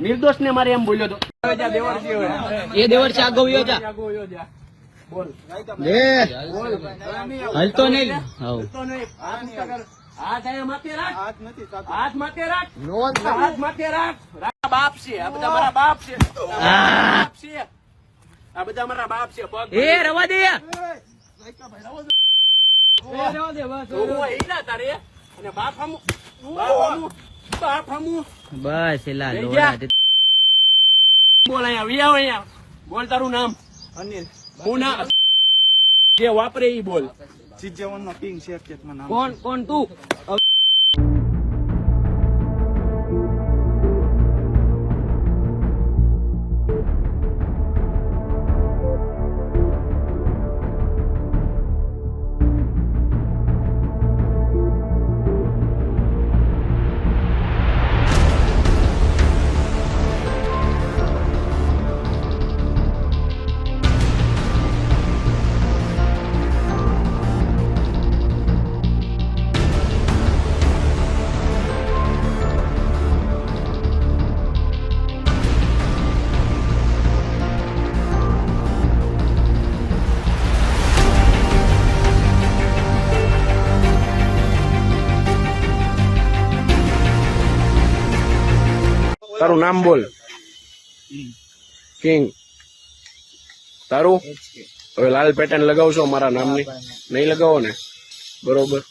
નિર્દોષ ને મારે એમ બોલ્યો તો એ દેવર છે આગો વયો જા બોલ હલતો નહીં હાથ માથે રાખ હાથ માથે રાખ હાથ માથે રાખ બાપ છે આ બધા મારા બાપ છે આ બધા મારા બાપ છે એ રવા દે બસ એલા બોલ અહીંયા બોલ તારું નામ અનિલ હું ના જે વાપરે ઈ બોલ CJ1 નો કિંગ શેખ છે નામ કોણ તું તારું નામ બોલ કિંગ તારું હવે લાલ પેટર્ન લગાવશો મારા નામની નહીં લગાવો ને બરોબર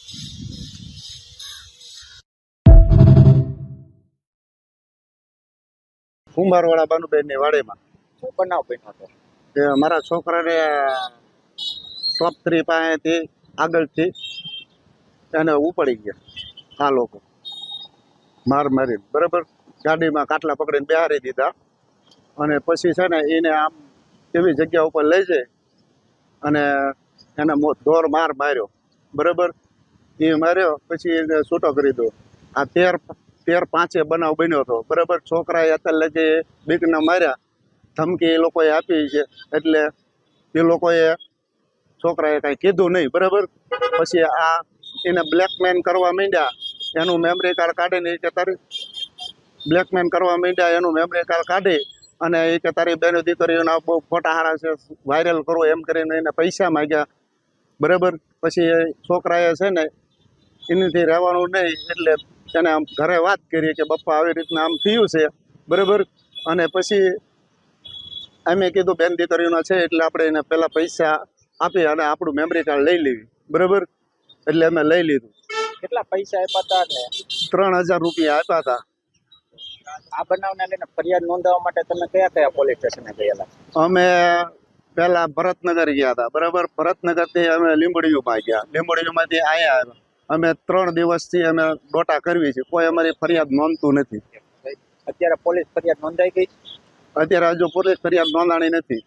કુંભારવાળા બાનુબેન ની વાડેમાં શું બનાવ બન્યો હતો મારા છોકરાને ટોપ 3 પાસેથી આગળથી એને ઉપાડી ગયા આ લોકો મારી બરાબર ગાડીમાં કાટલા પકડીને બેહારી દીધા અને પછી છે ને એને આમ એવી જગ્યા ઉપર લઈ જાય અને એને દોર માર્યો બરાબર એ માર્યો પછી એને છૂટો કરી દો આ 13/5 બનાવ બન્યો હતો બરાબર છોકરાએ અત્યારે લગી બીકના માર્યા ધમકી એ લોકોએ આપી છે એટલે એ લોકોએ છોકરાએ કાંઈ કીધું નહીં બરાબર પછી આ એને બ્લેકમેન કરવા માંડ્યા એનું મેમરી કાર્ડ કાઢીને કે તારી બ્લેકમેન કરવા માંડ્યા એનું મેમરી કાર્ડ કાઢી અને એ કે તારી બેનો દીકરીઓના બહુ ફોટા હારા છે વાયરલ કરો એમ કરીને એને પૈસા માંગ્યા બરાબર પછી એ છોકરાએ છે ને એનાથી રહેવાનું નહીં એટલે એને આમ ઘરે વાત કરી કે પપ્પા આવી રીતના આમ થયું છે બરાબર અને પછી અમે કીધું બેન દીકરીઓના છે એટલે આપણે એને પહેલાં પૈસા આપી અને આપણું મેમરી કાર્ડ લઈ લેવી બરાબર એટલે અમે લઈ લીધું કેટલા પૈસા આપ્યા હતા 3000 રૂપિયા આપ્યા હતા આ બનાવને લઈને ફરિયાદ નોંધાવવા માટે તમે કયા પોલીસ સ્ટેશને ગયેલા અમે પહેલા ભરતનગર ગયા હતા બરાબર ભરતનગરથી અમે લીંબડીયુમાં ગયા લીંબડીયુમાંથી અહીંયા આવ્યા અમે 3 દિવસથી અમે ડોટા કરવી છે કોઈ અમારી ફરિયાદ નોંધતું નથી અત્યારે પોલીસ ફરિયાદ નોંધાઈ ગઈ અત્યારે હજુ પોલીસ ફરિયાદ નોંધાણી નથી